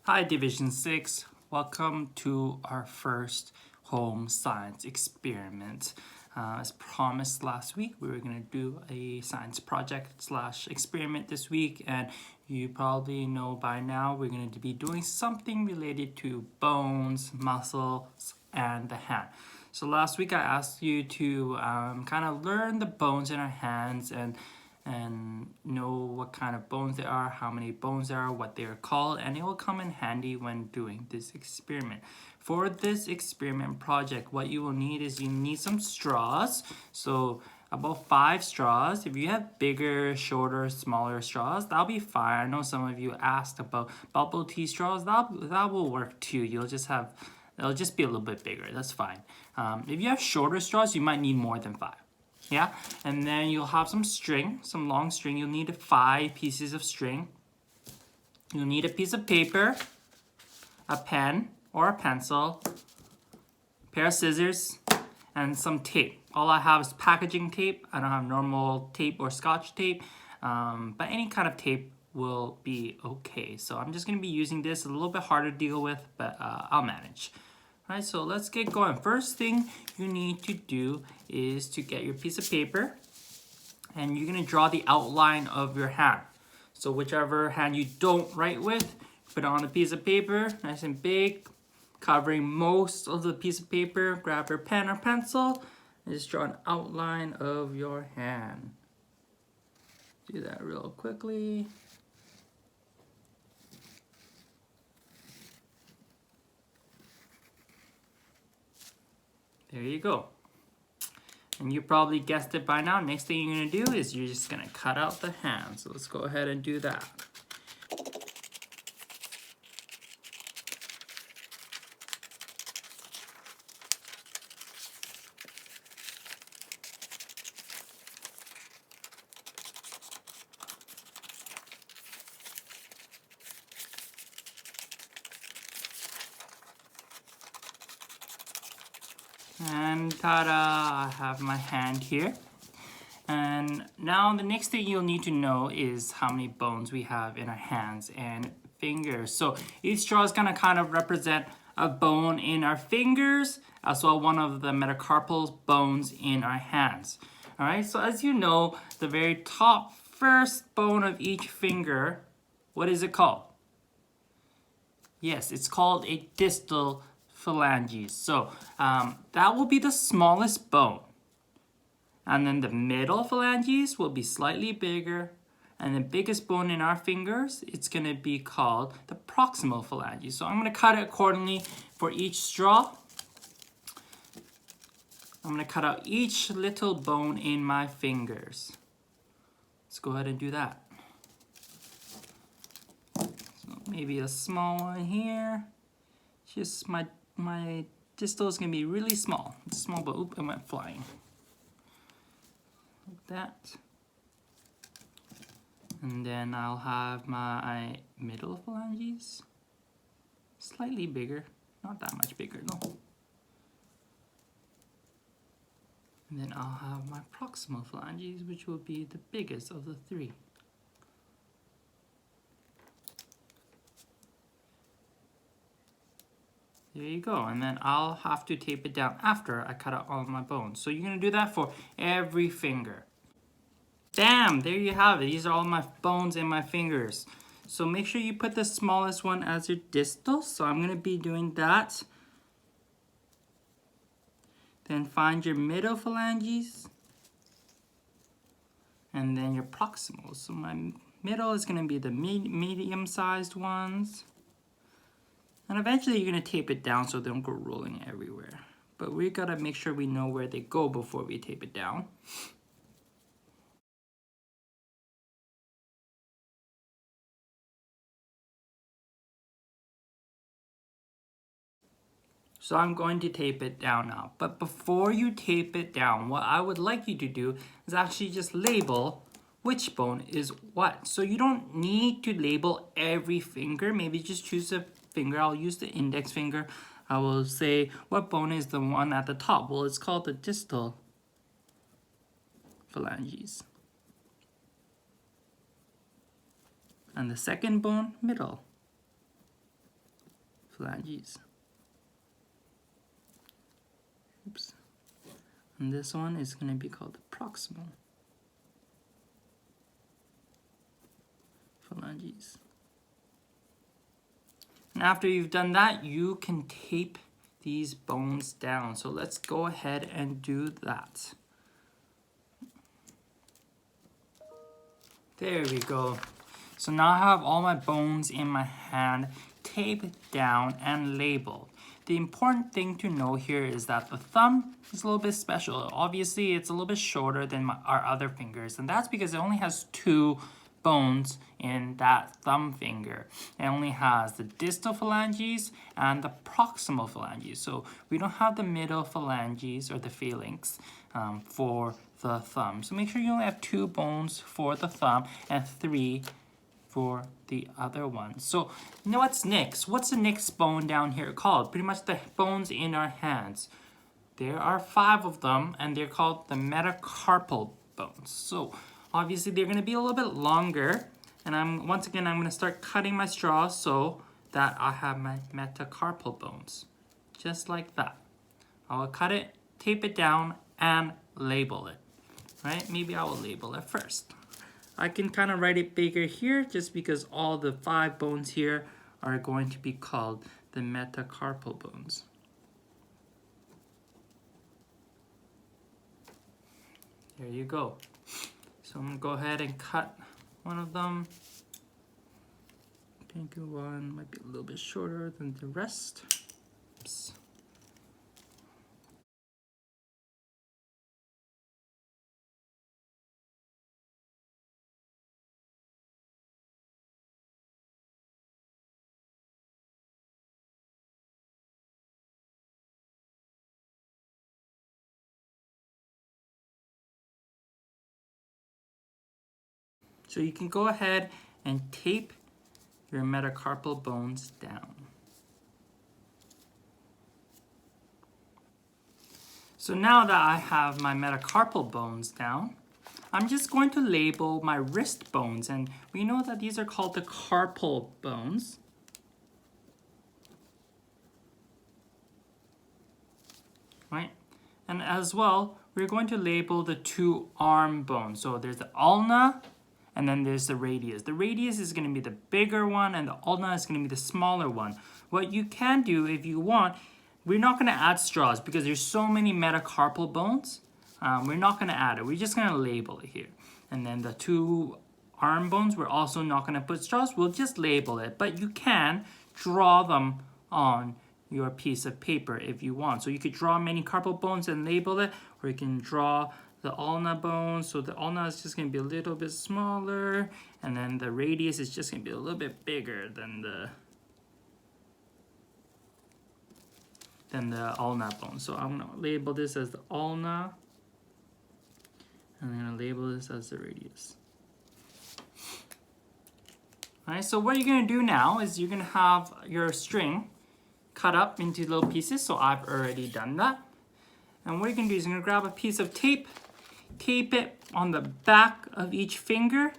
Hi Division 6, welcome to our first home science experiment. As promised last week, we were going to do a science project slash experiment this week, and you probably know by now we're going to be doing something related to bones, muscles, and the hand. So last week I asked you to kind of learn the bones in our hands and know what kind of bones there are, how many bones there are, what they are called, and it will come in handy when doing this experiment. For this experiment project, what you will need is you need some straws. So about 5 straws. If you have bigger, shorter, smaller straws, that'll be fine. I know some of you asked about bubble tea straws. That will work too. It'll just be a little bit bigger. That's fine. If you have shorter straws, you might need more than 5. Yeah, and then you'll have some string, some long string. You'll need 5 pieces of string. You'll need a piece of paper, a pen or a pencil, a pair of scissors, and some tape. All I have is packaging tape. I don't have normal tape or scotch tape, but any kind of tape will be okay. So I'm just going to be using this. A little bit harder to deal with, but I'll manage. All right, so let's get going. First thing you need to do is to get your piece of paper, and you're going to draw the outline of your hand. So whichever hand you don't write with, put it on a piece of paper, nice and big, covering most of the piece of paper. Grab your pen or pencil, and just draw an outline of your hand. Do that real quickly. There you go. And you probably guessed it by now. Next thing you're going to do is you're just going to cut out the hand. So let's go ahead and do that. And ta-da, I have my hand here. And now the next thing you'll need to know is how many bones we have in our hands and fingers. So each straw is going to kind of represent a bone in our fingers, as well one of the metacarpal bones in our hands. All right, so as you know, the very top first bone of each finger, what is it called? Yes, it's called a distal phalanges. So that will be the smallest bone. And then the middle phalanges will be slightly bigger. And the biggest bone in our fingers, it's going to be called the proximal phalanges. So I'm going to cut it accordingly for each straw. I'm going to cut out each little bone in my fingers. Let's go ahead and do that. So maybe a small one here. Just my distal is going to be really small. It's small, but oop, it went flying. Like that. And then I'll have my middle phalanges. Slightly bigger. Not that much bigger, no. And then I'll have my proximal phalanges, which will be the biggest of the 3. There you go, and then I'll have to tape it down after I cut out all of my bones. So you're going to do that for every finger. Bam! There you have it. These are all my bones in my fingers. So make sure you put the smallest one as your distal. So I'm going to be doing that. Then find your middle phalanges. And then your proximals. So my middle is going to be the medium-sized ones. And eventually you're going to tape it down so they don't go rolling everywhere. But we got to make sure we know where they go before we tape it down. So I'm going to tape it down now. But before you tape it down, what I would like you to do is actually just label which bone is what. So you don't need to label every finger. Maybe just choose a finger. I'll use the index finger. I will say, what bone is the one at the top? Well, it's called the distal phalanges. And the second bone, middle. phalanges. Oops. And this one is going to be called the proximal phalanges. And after you've done that, you can tape these bones down. So let's go ahead and do that. There we go. So now I have all my bones in my hand, taped down and labeled. The important thing to know here is that the thumb is a little bit special. Obviously, it's a little bit shorter than our other fingers, and that's because it only has 2 bones in that thumb finger. It only has the distal phalanges and the proximal phalanges. So we don't have the middle phalanges or the phalanx for the thumb. So make sure you only have 2 bones for the thumb and 3 for the other one. So you know what's next? What's the next bone down here called? Pretty much the bones in our hands. There are 5 of them, and they're called the metacarpal bones. So obviously they're going to be a little bit longer, and once again I'm going to start cutting my straw so that I have my metacarpal bones, just like that. I'll cut it, tape it down, and label it. Right? Maybe I will label it first. I can kind of write it bigger here just because all the 5 bones here are going to be called the metacarpal bones. There you go. So I'm going to go ahead and cut one of them. Pink one might be a little bit shorter than the rest. Oops. So you can go ahead and tape your metacarpal bones down. So now that I have my metacarpal bones down, I'm just going to label my wrist bones, and we know that these are called the carpal bones. Right? And as well, we're going to label the 2 arm bones. So there's the ulna, and then there's the radius. The radius is going to be the bigger one, and the ulna is going to be the smaller one. What you can do if you want, we're not going to add straws because there's so many metacarpal bones. We're not going to add it. We're just going to label it here. And then the 2 arm bones, we're also not going to put straws. We'll just label it. But you can draw them on your piece of paper if you want. So you could draw many carpal bones and label it, or you can draw the ulna bones. So the ulna is just going to be a little bit smaller, and then the radius is just going to be a little bit bigger than the ulna bone. So I'm going to label this as the ulna, and I'm going to label this as the radius. Alright, so what you're going to do now is you're going to have your string cut up into little pieces. So I've already done that. And what you're going to do is you're going to grab a piece of tape, tape it on the back of each finger.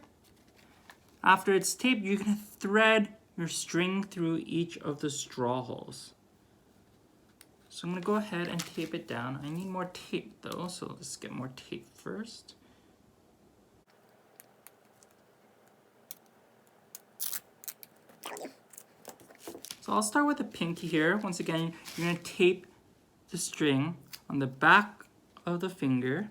After it's taped, you're going to thread your string through each of the straw holes. So I'm going to go ahead and tape it down. I need more tape though, so let's get more tape first. So I'll start with the pinky here. Once again, you're going to tape the string on the back of the finger.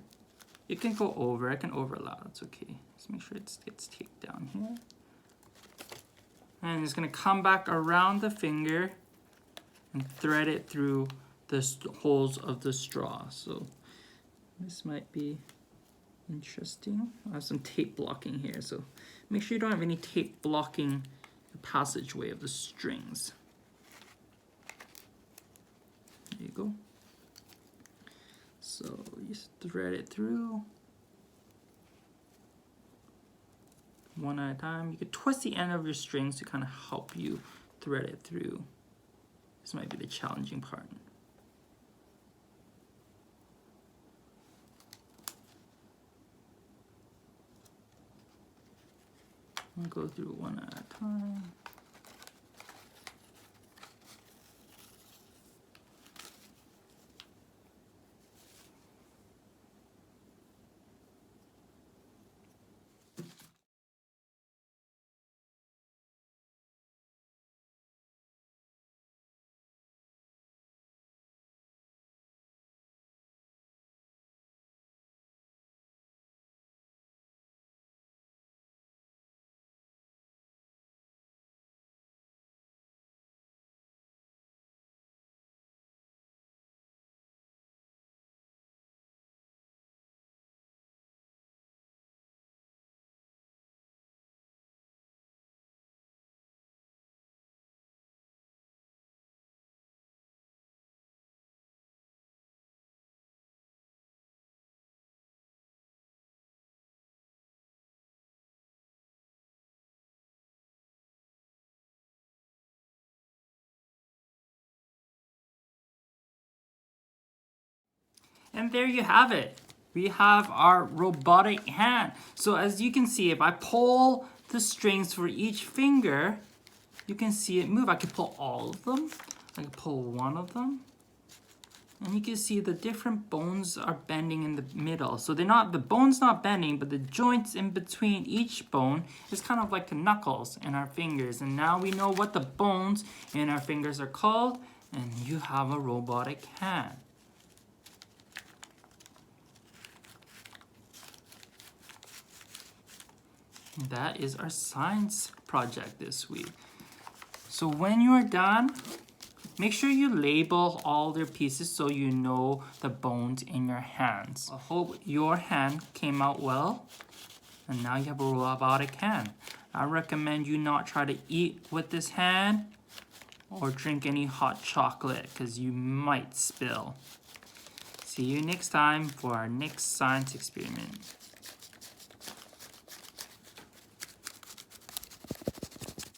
It can go over, I can overlap, that's okay. Just make sure it gets taped down here. And it's going to come back around the finger and thread it through the holes of the straw. So this might be interesting. I have some tape blocking here, so make sure you don't have any tape blocking the passageway of the strings. There you go. So you just thread it through one at a time. You could twist the end of your strings to kind of help you thread it through. This might be the challenging part. I'll go through one at a time. And there you have it. We have our robotic hand. So as you can see, if I pull the strings for each finger, you can see it move. I can pull all of them. I can pull one of them. And you can see the different bones are bending in the middle. So the bone's not bending, but the joints in between each bone is kind of like the knuckles in our fingers. And now we know what the bones in our fingers are called, and you have a robotic hand. That is our science project this week. So when you are done, make sure you label all their pieces so you know the bones in your hands. I hope your hand came out well, and now you have a robotic hand. I recommend you not try to eat with this hand or drink any hot chocolate because you might spill. See you next time for our next science experiment.